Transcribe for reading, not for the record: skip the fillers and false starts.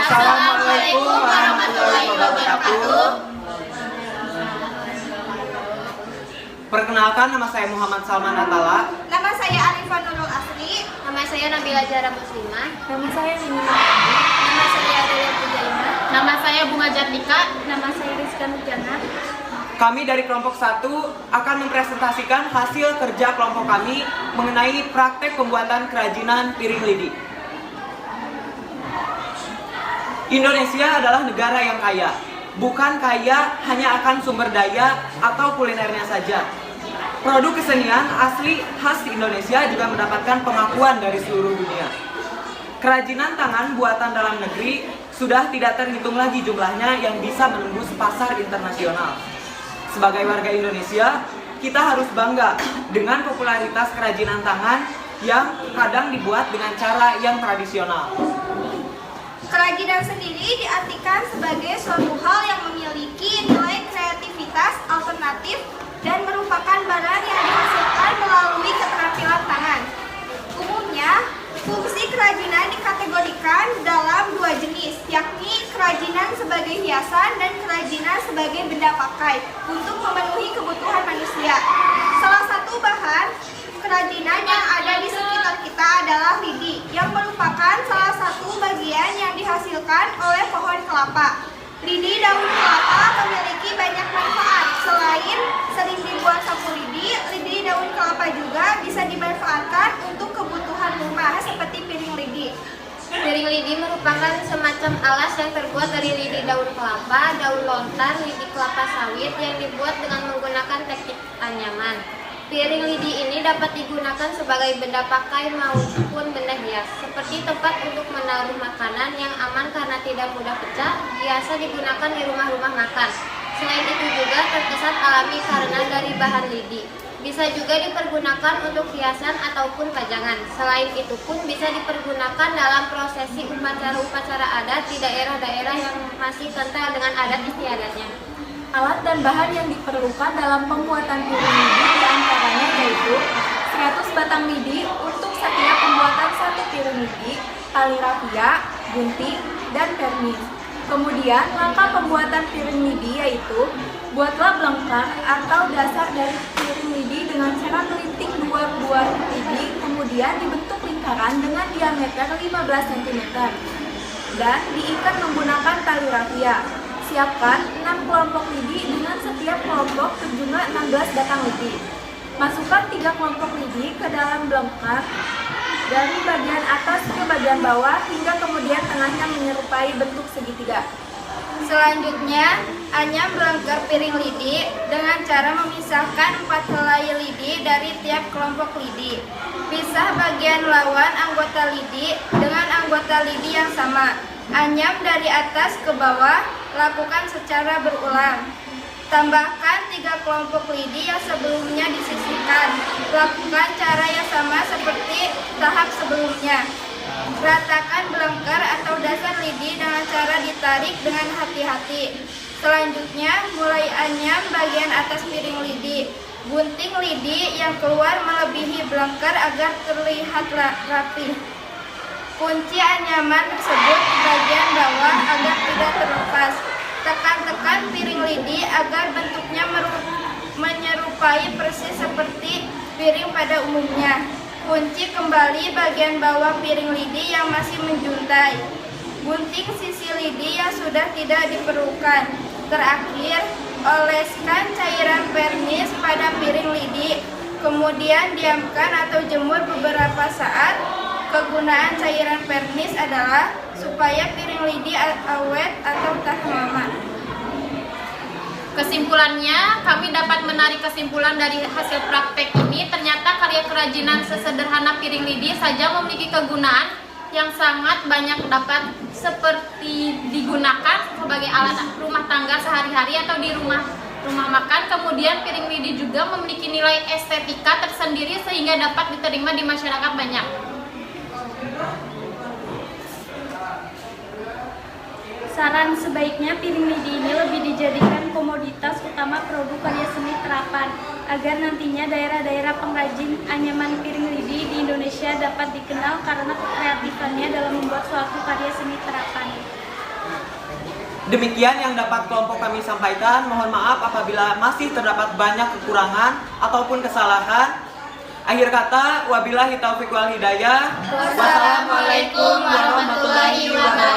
Assalamualaikum warahmatullahi wabarakatuh. Perkenalkan, nama saya Muhammad Salman Atala. Nama saya Arifah Nurul Asri. Nama saya Nabila Zahra Muslimah. Nama saya Nini. Nama saya Adelia Pujaima. Nama saya Bunga Jatika. Nama saya Rizka Nurjana. Kami dari kelompok 1 akan mempresentasikan hasil kerja kelompok kami mengenai praktek pembuatan kerajinan piring lidi. Indonesia adalah negara yang kaya. Bukan kaya hanya akan sumber daya atau kulinernya saja. Produk kesenian asli khas Indonesia juga mendapatkan pengakuan dari seluruh dunia. Kerajinan tangan buatan dalam negeri sudah tidak terhitung lagi jumlahnya yang bisa menembus pasar internasional. Sebagai warga Indonesia, kita harus bangga dengan popularitas kerajinan tangan yang kadang dibuat dengan cara yang tradisional. Kerajinan sendiri diartikan sebagai suatu hal yang memiliki nilai kreativitas alternatif dan merupakan barang yang dihasilkan melalui keterampilan tangan. Umumnya, fungsi kerajinan dikategorikan dalam dua jenis, yakni kerajinan sebagai hiasan dan kerajinan sebagai benda pakai untuk memenuhi kebutuhan manusia. Salah satu bahan kerajinan yang ada di sekitar kita adalah lidi, yang merupakan salah satu bagian yang dihasilkan oleh pohon kelapa. Lidi daun kelapa memiliki banyak manfaat. Selain sering dibuat sapu lidi, lidi daun kelapa juga bisa dimanfaatkan untuk kebutuhan rumah seperti piring lidi. Piring lidi merupakan semacam alas yang terbuat dari lidi daun kelapa, daun lontar, lidi kelapa sawit yang dibuat dengan menggunakan teknik anyaman. Piring lidi ini dapat digunakan sebagai benda pakai maupun benda hias, seperti tempat untuk menaruh makanan yang aman karena tidak mudah pecah, biasa digunakan di rumah-rumah makan. Selain itu juga terkesan alami karena dari bahan lidi. Bisa juga dipergunakan untuk hiasan ataupun pajangan. Selain itu pun bisa dipergunakan dalam prosesi upacara-upacara adat di daerah-daerah yang masih kental dengan adat istiadatnya. Alat dan bahan yang diperlukan dalam pembuatan piring lidi diantaranya yaitu 100 batang lidi untuk setiap pembuatan satu piring lidi, tali rafia, gunting, dan vernis. Kemudian langkah pembuatan piring lidi yaitu buatlah belengkar atau dasar dari piring lidi dengan cara melinting dua buah lidi, kemudian dibentuk lingkaran dengan diameter 15 cm dan diikat menggunakan tali rafia. Siapkan 6 kelompok lidi dengan setiap kelompok berjumlah 16 batang lidi. Masukkan 3 kelompok lidi ke dalam belengkar dari bagian atas ke bagian bawah hingga kemudian tengahnya menyerupai bentuk segitiga. Selanjutnya, anyam belengkar piring lidi dengan cara memisahkan 4 helai lidi dari tiap kelompok lidi. Pisah bagian lawan anggota lidi dengan anggota lidi yang sama. Anyam dari atas ke bawah, lakukan secara berulang. Tambahkan 3 kelompok lidi yang sebelumnya disisihkan. Lakukan cara yang sama seperti tahap sebelumnya. Ratakan belengkar atau dasar lidi dengan cara ditarik dengan hati-hati. Selanjutnya, mulai anyam bagian atas piring lidi. Gunting lidi yang keluar melebihi belengkar agar terlihat rapi. Kunci anyaman tersebut di bagian bawah agar tidak terlepas. Tekan-tekan piring lidi agar bentuknya menyerupai persis seperti piring pada umumnya. Kunci kembali bagian bawah piring lidi yang masih menjuntai. Gunting sisi lidi yang sudah tidak diperlukan. Terakhir, oleskan cairan vernis pada piring lidi. Kemudian diamkan atau jemur beberapa saat. Kegunaan cairan vernis adalah supaya piring lidi awet atau tahan lama. Kesimpulannya, kami dapat menarik kesimpulan dari hasil praktek ini. Ternyata karya kerajinan sesederhana piring lidi saja memiliki kegunaan yang sangat banyak, dapat seperti digunakan sebagai alat rumah tangga sehari-hari atau di rumah makan. Kemudian piring lidi juga memiliki nilai estetika tersendiri sehingga dapat diterima di masyarakat banyak. Saran sebaiknya piring lidi ini lebih dijadikan komoditas utama produk karya seni terapan agar nantinya daerah-daerah pengrajin anyaman piring lidi di Indonesia dapat dikenal karena kreatifannya dalam membuat suatu karya seni terapan. Demikian yang dapat kelompok kami sampaikan. Mohon maaf apabila masih terdapat banyak kekurangan ataupun kesalahan. Akhir kata, wabillahi taufiq wal hidayah. Wassalamualaikum warahmatullahi wabarakatuh.